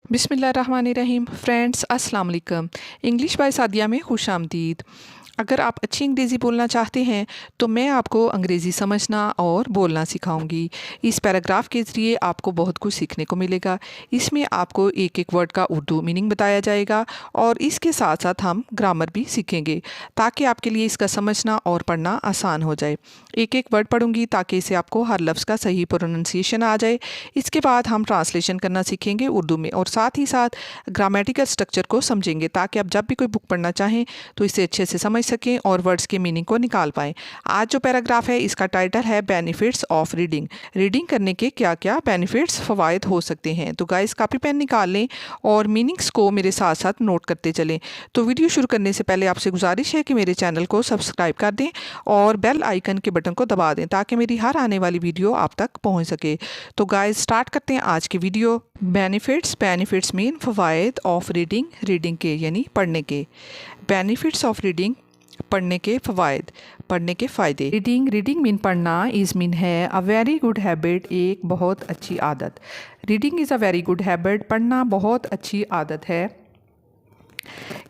बिस्मिल्लाहिर्रहमानिर्रहीम। फ्रेंड्स अस्सलाम वालेकुम। इंग्लिश बाय सादिया में खुश आमदीद। अगर आप अच्छी अंग्रेज़ी बोलना चाहते हैं तो मैं आपको अंग्रेज़ी समझना और बोलना सिखाऊंगी। इस पैराग्राफ के ज़रिए आपको बहुत कुछ सीखने को मिलेगा। इसमें आपको एक एक वर्ड का उर्दू मीनिंग बताया जाएगा और इसके साथ साथ हम ग्रामर भी सीखेंगे ताकि आपके लिए इसका समझना और पढ़ना आसान हो जाए। एक एक वर्ड पढ़ूंगी ताकि इसे आपको हर लफ्ज़ का सही प्रोनाउंसिएशन आ जाए। इसके बाद हम ट्रांसलेशन करना सीखेंगे उर्दू में और साथ ही साथ ग्रामेटिकल स्ट्रक्चर को समझेंगे ताकि आप जब भी कोई बुक पढ़ना चाहें तो इसे अच्छे से समझ सकें और वर्ड्स के मीनिंग को निकाल पाएं। आज जो पैराग्राफ है इसका टाइटल है बेनिफिट्स ऑफ रीडिंग। रीडिंग करने के क्या क्या बेनिफिट्स फ़वाइद हो सकते हैं। तो गाइस कापी पेन निकाल लें और मीनिंग्स को मेरे साथ साथ नोट करते चलें। तो वीडियो शुरू करने से पहले आपसे गुजारिश है कि मेरे चैनल को सब्सक्राइब कर दें और बेल आइकन के बटन को दबा दें ताकि मेरी हर आने वाली वीडियो आप तक पहुंच सके। तो गाइस स्टार्ट करते हैं आज की वीडियो। बेनिफिट्स मीन फ़वाइद ऑफ रीडिंग, रीडिंग के यानी पढ़ने के। बेनिफिट्स ऑफ रीडिंग, पढ़ने के फ़वाइद, पढ़ने के फ़ायदे। रीडिंग मीन पढ़ना, इज़ मीन है अ वेरी गुड हैबिट, एक बहुत अच्छी आदत। Reading is a very good habit, पढ़ना बहुत अच्छी आदत है।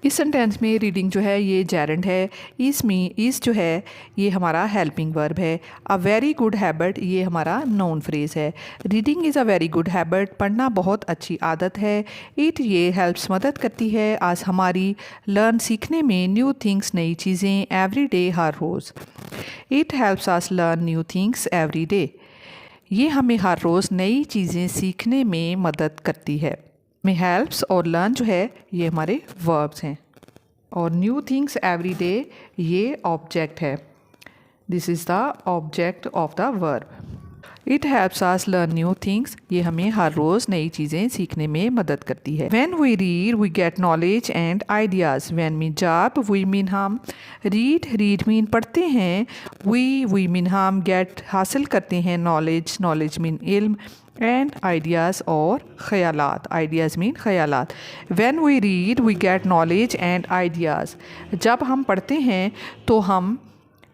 इस सेंटेंस में रीडिंग जो है ये जेरेंड है। इस जो है ये हमारा हेल्पिंग वर्ब है। अ वेरी गुड हैबिट ये हमारा नाउन फ्रेज है। Reading is a very good habit, पढ़ना बहुत अच्छी आदत है। इट ये हेल्प्स मदद करती है आज हमारी लर्न सीखने में न्यू थिंग्स नई चीज़ें एवरी डे हर रोज़। It helps us learn new things every day, ये हमें हर रोज़ नई चीज़ें सीखने में मदद करती है। में हेल्प्स और लर्न जो है ये हमारे वर्ब्स हैं और न्यू थिंग्स एवरी डे ये ऑब्जेक्ट है। This is the object of the verb. It helps us learn new things, ये हमें हर रोज़ नई चीज़ें सीखने में मदद करती है। When we read we get knowledge and ideas. When mean जब, वी मीन हम, रीड मीन पढ़ते हैं, वी मीन हम, गेट हासिल करते हैं, नॉलेज मीन इल्म, एंड आइडियाज़ और ख़यालात, आइडियाज़ मीन ख़यालात। When we read we get knowledge and ideas, जब हम पढ़ते हैं तो हम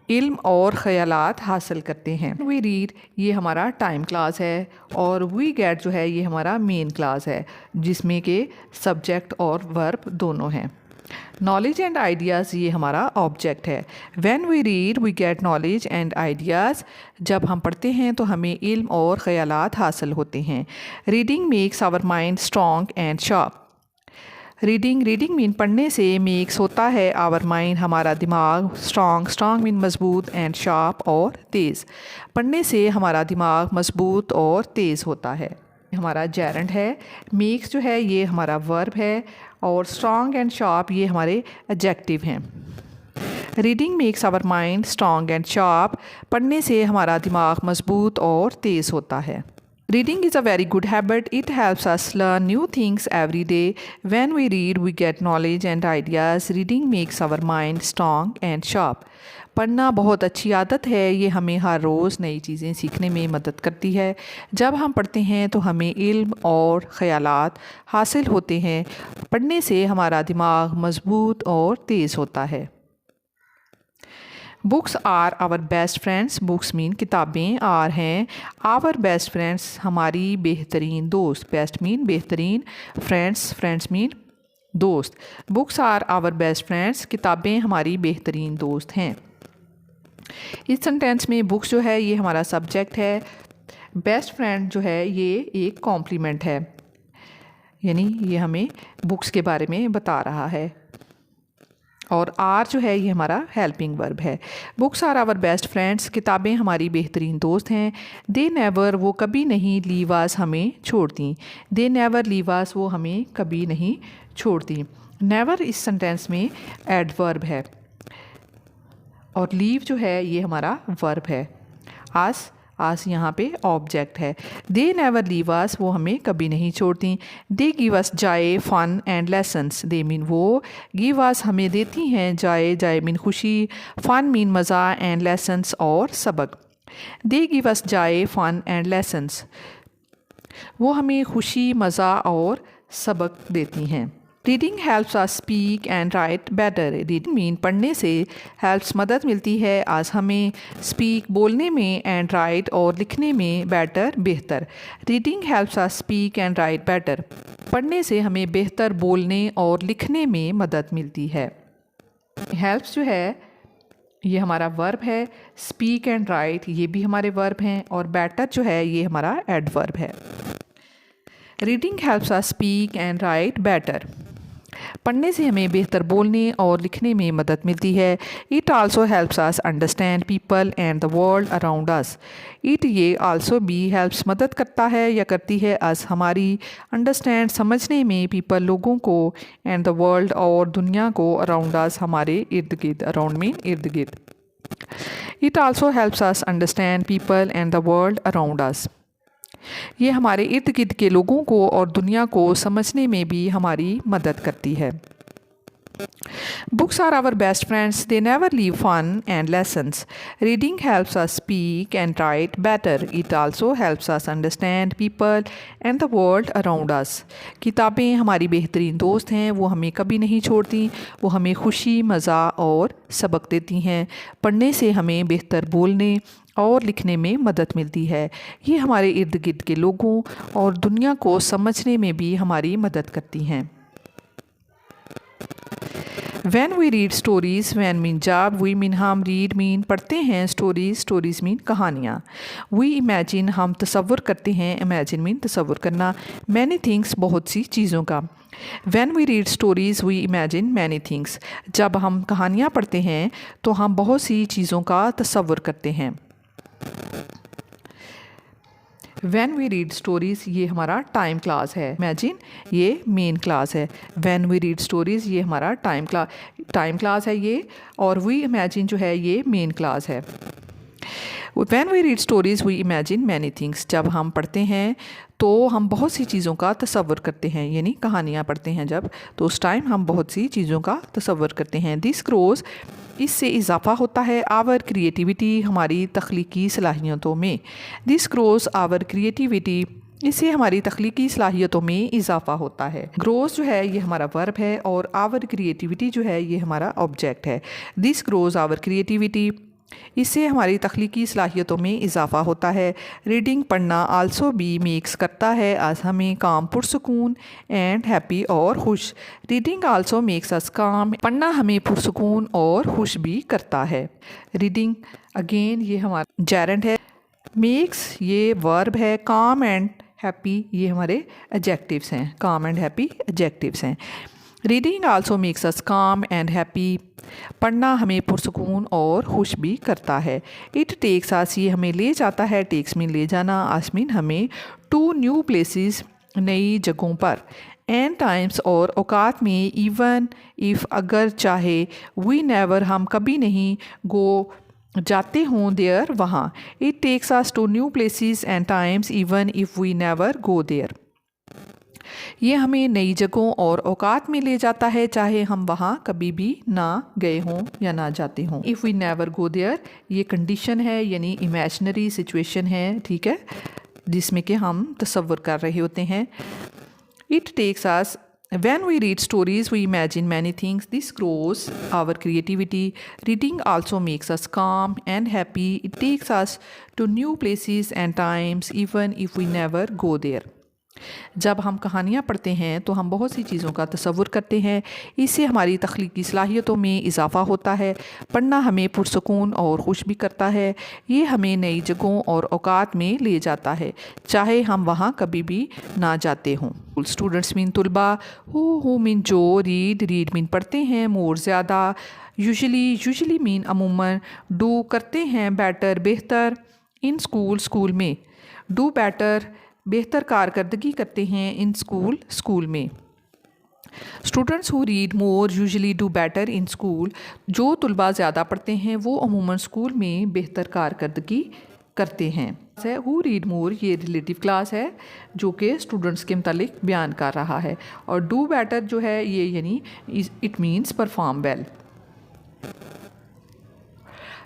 इल्म और ख़यालात हासिल करते हैं। वी रीड ये हमारा टाइम क्लास है और वी गेट जो है ये हमारा मेन क्लास है जिसमें के सब्जेक्ट और वर्ब दोनों हैं। नॉलेज एंड आइडियाज़ ये हमारा ऑब्जेक्ट है। When we read we get knowledge and ideas, जब हम पढ़ते हैं तो हमें इल्म और ख़यालात हासिल होते हैं। Reading makes our mind strong and sharp. Reading mean पढ़ने से मेक्स होता है आवर माइंड हमारा दिमाग, स्ट्रॉन्ग मीन मजबूत, एंड शार्प और तेज़, पढ़ने से हमारा दिमाग मजबूत और तेज़ होता है। हमारा जेरेंड है। मेक्स जो है ये हमारा वर्ब है और स्ट्रॉन्ग एंड शार्प ये हमारे एडजेक्टिव हैं। Reading makes our mind strong and sharp, पढ़ने से हमारा दिमाग मजबूत और तेज़ होता है। Reading is a very good habit. It helps us learn new things every day. When we read, we get knowledge and ideas. Reading makes our mind strong and sharp. पढ़ना बहुत अच्छी आदत है, ये हमें हर रोज़ नई चीज़ें सीखने में मदद करती है। जब हम पढ़ते हैं तो हमें इल्म और ख़यालात हासिल होते हैं, पढ़ने से हमारा दिमाग मजबूत और तेज़ होता है। Books are our best friends, books mean किताबें, आर हैं आवर बेस्ट फ्रेंड्स हमारी बेहतरीन दोस्त। बेस्ट मीन बेहतरीन, फ्रेंड्स मीन दोस्त। Books are our best friends, किताबें हमारी बेहतरीन दोस्त हैं। इस सेंटेंस में बुक्स जो है ये हमारा सब्जेक्ट है, बेस्ट फ्रेंड जो है ये एक कॉम्प्लीमेंट है, यानी ये हमें बुक्स के बारे में बता रहा है। और आर जो है ये हमारा हेल्पिंग वर्ब है। Books are our best friends, किताबें हमारी बेहतरीन दोस्त हैं। दे नेवर वो कभी नहीं, लीव अस हमें छोड़ती। दे नेवर लीव अस वो हमें कभी नहीं छोड़ती। नेवर इस सेंटेंस में एडवर्ब है और लीव जो है ये हमारा वर्ब है। आस यहाँ पे ऑब्जेक्ट है। दे नेवर लीव अस वो हमें कभी नहीं छोड़ती। They give us joy, fun and lessons. They mean वो, गिव अस हमें देती हैं, जॉय मीन खुशी, फन मीन मज़ा, एंड लेसन्स और सबक। They give us joy, fun and lessons, वो हमें खुशी, मज़ा और सबक देती हैं। Reading helps us speak and write better. Reading mean पढ़ने से, हेल्प्स मदद मिलती है, आज हमें स्पीक बोलने में, एंड राइट और लिखने में, बेटर बेहतर। Reading helps us speak and write better. पढ़ने से हमें बेहतर बोलने और लिखने में मदद मिलती है। हेल्प्स जो है ये हमारा वर्ब है, स्पीक एंड राइट ये भी हमारे वर्ब हैं, और बेटर जो है ये हमारा एडवर्ब है। Reading helps us speak and write better. पढ़ने से हमें बेहतर बोलने और लिखने में मदद मिलती है। It also helps us understand people and the world around us. It ये आल्सो भी हेल्प्स मदद करता है या करती है अस हमारी, अंडरस्टैंड समझने में, पीपल लोगों को, एंड द वर्ल्ड और दुनिया को, अराउंड अस हमारे इर्द गिर्द, अराउंड मीन इर्द गिर्द। It also helps us understand people and the world around us. ये हमारे इर्द गिर्द के लोगों को और दुनिया को समझने में भी हमारी मदद करती है। Books are our best friends. They never leave fun and lessons. Reading helps us speak and write better. It also helps us understand people and the world around us. किताबें हमारी बेहतरीन दोस्त हैं, वो हमें कभी नहीं छोड़ती, वो हमें खुशी, मज़ा और सबक देती हैं। पढ़ने से हमें बेहतर बोलने और लिखने में मदद मिलती है। ये हमारे इर्द गिर्द के लोगों और दुनिया को समझने में भी हमारी मदद करती हैं। When we read stories, when mean जब, we मीन हम, read मीन पढ़ते हैं, stories मीन कहानियाँ। We imagine हम तसव्वुर करते हैं, imagine मीन तसव्वुर करना, many things बहुत सी चीज़ों का। When we read stories, we imagine many things। जब हम कहानियाँ पढ़ते हैं तो हम बहुत सी चीज़ों का तसव्वुर करते हैं। When we read stories ये हमारा टाइम क्लास है, इमेजिन ये मेन क्लास है। When we read stories ये हमारा टाइम क्लास है ये, और we imagine जो है ये मेन क्लास है। When we read stories we imagine many things। जब हम पढ़ते हैं तो हम बहुत सी चीज़ों का तसव्वुर करते हैं, यानी कहानियाँ पढ़ते हैं जब, तो उस टाइम हम बहुत सी चीज़ों का तसव्वुर करते हैं। दिस ग्रोज इससे इजाफ़ा होता है, आवर क्रिएटिविटी हमारी तख्लीकी सलाहियतों में। दिस ग्रोज आवर क्रिएटिविटी इससे हमारी तख्लीकी सलाहियतों में इजाफ़ा होता है। ग्रोज जो है ये हमारा वर्ब है, और आवर क्रिएटिविटी जो है ये हमारा ऑब्जेक्ट है। दिस ग्रोज आवर क्रिएटिविटी इससे हमारी तख्लीकी सलाहियतों में इजाफ़ा होता है। रीडिंग पढ़ना आल्सो भी मेक्स करता है आज हमें काम, पुरसकून एंड हैप्पी और खुश। रीडिंग आल्सो मेक्स अस काम, पढ़ना हमें पुरसकून और खुश भी करता है। रीडिंग अगेन ये हमारा जेरेंड है, मेक्स ये वर्ब है, काम एंड हैप्पी ये हमारे एडजेक्टिव्स हैं, काम एंड हैप्पी एडजेक्टिव्स हैं। रीडिंग आल्सो मेक्स अस काम एंड हैप्पी, पढ़ना हमें पुरसकून और खुश भी करता है। इट टेक्स अस ये हमें ले जाता है, टेक्स मीन ले जाना, अस मीन हमें, टू न्यू प्लेसेस नई जगहों पर, एंड टाइम्स और औकात में, इवन इफ़ अगर चाहे, वी नेवर हम कभी नहीं, गो जाते हों, देयर वहाँ। It takes us to new places and times even if we never go there. ये हमें नई जगहों और औकात में ले जाता है, चाहे हम वहाँ कभी भी ना गए हों या ना जाते हों। If we never go there ये कंडीशन है, यानी इमेजिनरी सिचुएशन है, ठीक है, जिसमें कि हम तसव्वुर कर रहे होते हैं। It takes us When we read stories, we imagine many things. This grows our creativity. Reading also makes us calm and happy. It takes us to new places and times, even if we never go there. जब हम कहानियाँ पढ़ते हैं तो हम बहुत सी चीज़ों का तसव्वुर करते हैं, इससे हमारी तख्लीकी सलाहियतों में इजाफ़ा होता है। पढ़ना हमें पुरसकून और खुश भी करता है। ये हमें नई जगहों और औकात में ले जाता है, चाहे हम वहाँ कभी भी ना जाते हों। स्टूडेंट्स मीन तुलबा, हु मीन जो, रीड मीन पढ़ते हैं, मोर ज़्यादा, यूजुअली मीन अमूमन, डू करते हैं, बेटर बेहतर, इन स्कूल में, डू बेटर बेहतर कारकर्दगी करते हैं, इन स्कूल में। Students who read more usually do better in school, जो तुलबा ज़्यादा पढ़ते हैं वो अमूमन स्कूल में बेहतर कारकर्दगी करते हैं। हु रीड मोर ये रिलेटिव क्लास है जो कि स्टूडेंट्स के मुतालिक बयान कर रहा है, और डू बेटर जो है ये यानी it means perform well.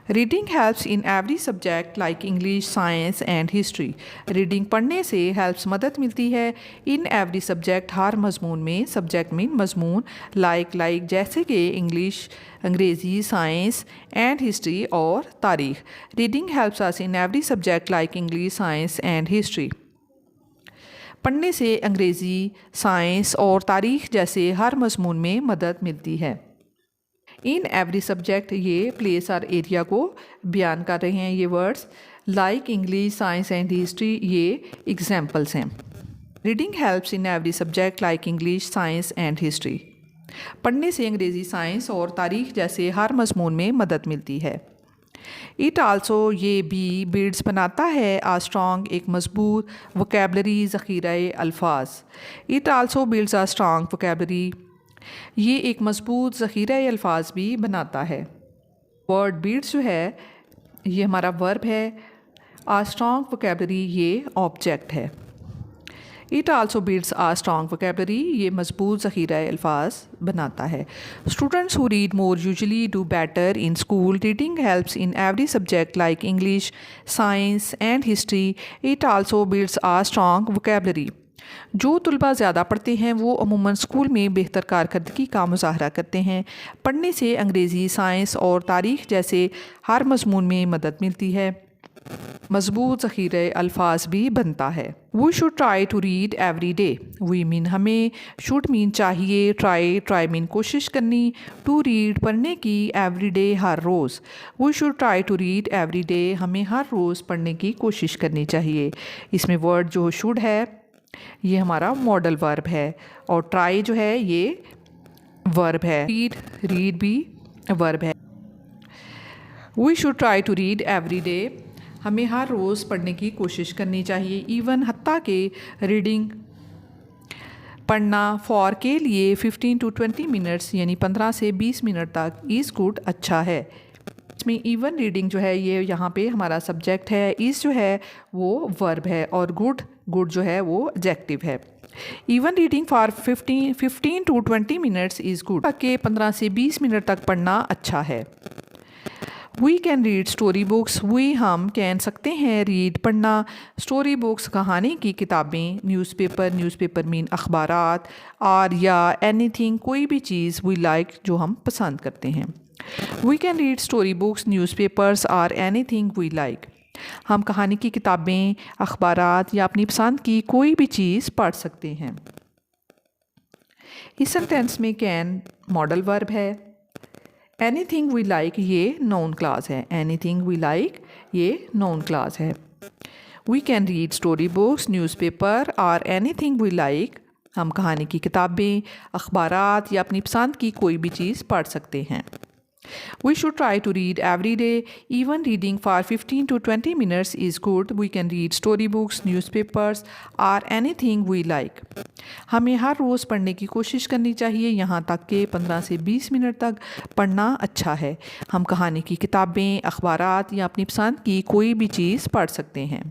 Reading helps in every subject like English, science and history. Reading पढ़ने से हेल्प्स मदद मिलती है इन एवरी सब्जेक्ट, हर मजमून में, सब्जेक्ट मीन मजमून, लाइक जैसे कि इंग्लिश, अंग्रेज़ी, साइंस एंड हिस्ट्री और तारीख़। Reading helps us in every subject like English, science and history. पढ़ने से अंग्रेज़ी, साइंस और तारीख़ जैसे हर मजमून में मदद मिलती है। इन एवरी सब्जेक्ट, ये प्लेस और एरिया को बयान कर रहे हैं ये words. Like English, science and history, ये एग्जाम्पल्स हैं। Reading helps in every subject like English, science and history. पढ़ने से अंग्रेज़ी, साइंस और तारीख़ जैसे हर मजमून में मदद मिलती है। इट आल्सो, ये भी बिल्ड्स बनाता है आ स्ट्रॉन्ग, एक मजबूत वोकेबलरी, ज़ख़ीरा अल्फाज। It also builds a strong vocabulary, ये एक मजबूत ज़ख़ीरा अल्फाज भी बनाता है। वर्ड बिल्ड्स जो है ये हमारा वर्ब है, आ स्ट्रॉन्ग वोकेबलरी ये ऑब्जेक्ट है। It also builds a strong vocabulary, ये मजबूत ज़ख़ीरा अल्फाज बनाता है। Students who read more usually do better in school. Reading helps in every subject like English, science and history. It also builds a strong vocabulary. जो तलबा ज़्यादा पढ़ते हैं वो अमूमन स्कूल में बेहतर कारकर्दगी का मुज़ाहरा करते हैं। पढ़ने से अंग्रेज़ी, साइंस और तारीख़ जैसे हर मजमून में मदद मिलती है। मजबूत ज़ख़ीरा अल्फाज भी बनता है। We should try to read every day. We mean हमें, शुड मीन चाहिए, ट्राई मीन कोशिश करनी, टू रीड पढ़ने की, एवरी डे हर रोज़। We should try to read every day, हमें हर रोज़ पढ़ने की कोशिश करनी चाहिए। इसमें वर्ड जो शुड है ये हमारा मॉडल वर्ब है और ट्राई जो है ये वर्ब है। रीड भी वर्ब है। We should try to read every day, हमें हर रोज़ पढ़ने की कोशिश करनी चाहिए। इवन हत्ता के रीडिंग पढ़ना फॉर के लिए 15 to 20 मिनट्स यानी 15 से 20 मिनट तक इज़ गुड अच्छा है। इसमें इवन रीडिंग जो है ये यहाँ पे हमारा सब्जेक्ट है, इज़ जो है वो वर्ब है और गुड जो है वो एडजेक्टिव है। Even reading for 15 to 20 minutes is good, के 15 से 20 मिनट तक पढ़ना अच्छा है। We can read story books, we हम कह सकते हैं रीड पढ़ना, स्टोरी बुक्स कहानी की किताबें, न्यूज़पेपर मीन अखबारात, और या एनीथिंग कोई भी चीज़, वी लाइक जो हम पसंद करते हैं। We can read story books, newspapers और एनीथिंग वी लाइक, हम कहानी की किताबें, अखबारात या अपनी पसंद की कोई भी चीज़ पढ़ सकते हैं। इस सेंटेंस में कैन मॉडल वर्ब है। एनीथिंग वी लाइक ये नाउन क्लास है। एनीथिंग वी लाइक ये नाउन क्लास है। We can read story books, newspaper और एनीथिंग वी लाइक, हम कहानी की किताबें, अखबारात या अपनी पसंद की कोई भी चीज़ पढ़ सकते हैं। We should try to read every day. Even reading for 15 to 20 minutes is good. We can read storybooks, newspapers or anything we like. हमें हर रोज़ पढ़ने की कोशिश करनी चाहिए, यहाँ तक कि 15 से 20 मिनट तक पढ़ना अच्छा है। हम कहानी की किताबें, अखबारात या अपनी पसंद की कोई भी चीज़ पढ़ सकते हैं।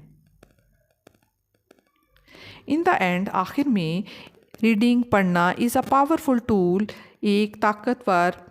इन द एंड, आखिर में, रीडिंग पढ़ना इज़ अ पावरफुल टूल, एक ताकतवर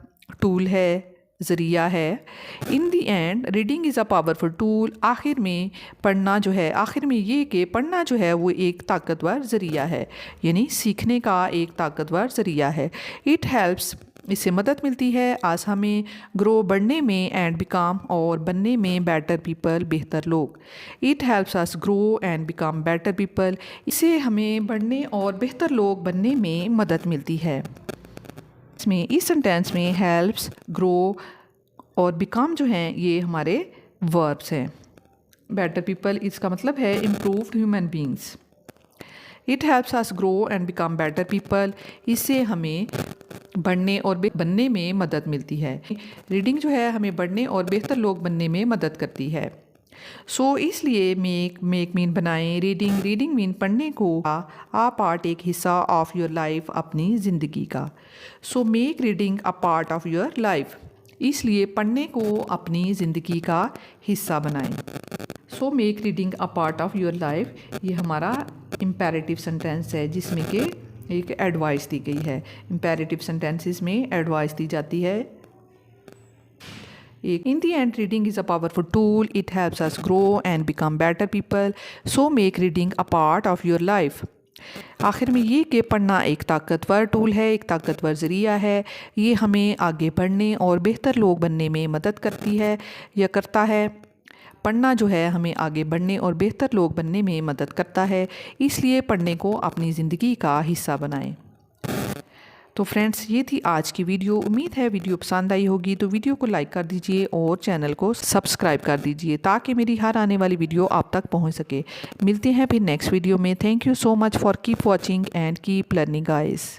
टूल है, ज़रिया है। In the end, reading is a powerful tool, आखिर में पढ़ना जो है, आखिर में ये कि पढ़ना जो है वो एक ताकतवर ज़रिया है, यानी सीखने का एक ताकतवर ज़रिया है। इट हेल्प्स, इससे मदद मिलती है, आज हमें ग्रो बढ़ने में, एंड बिकम और बनने में, बेटर पीपल बेहतर लोग। It helps us grow and become better people, इससे हमें बढ़ने और बेहतर लोग बनने में मदद मिलती है। इसमें इस सेंटेंस में हेल्प्स, ग्रो और बिकम जो हैं ये हमारे वर्ब्स हैं। बेटर पीपल इसका मतलब है improved human beings. It helps us grow and become better people, इससे हमें बढ़ने और बनने में मदद मिलती है। रीडिंग जो है हमें बढ़ने और बेहतर लोग बनने में मदद करती है। सो इसलिए मेक मीन बनाएं, रीडिंग मीन पढ़ने को, आ पार्ट एक हिस्सा ऑफ योर लाइफ, अपनी ज़िंदगी का। सो make reading a part of your life, इसलिए पढ़ने को अपनी ज़िंदगी का हिस्सा बनाएं। सो make reading a part of your life, ये हमारा इम्पेरेटिव सेंटेंस है जिसमें कि एक एडवाइस दी गई है। इम्पेरेटिव सेंटेंसेस में एडवाइस दी जाती है। एक in the end reading is a powerful tool, it helps us grow and become better people, so make reading a part of your life. आखिर में ये कि पढ़ना एक ताकतवर टूल है, एक ताकतवर ज़रिया है। ये हमें आगे बढ़ने और बेहतर लोग बनने में मदद करती है या करता है। पढ़ना जो है हमें आगे बढ़ने और बेहतर लोग बनने में मदद करता है, इसलिए पढ़ने को अपनी ज़िंदगी का हिस्सा बनाएं। तो फ्रेंड्स, ये थी आज की वीडियो। उम्मीद है वीडियो पसंद आई होगी, तो वीडियो को लाइक कर दीजिए और चैनल को सब्सक्राइब कर दीजिए ताकि मेरी हर आने वाली वीडियो आप तक पहुंच सके। मिलते हैं फिर नेक्स्ट वीडियो में। Thank you so much for keep watching and keep learning guys.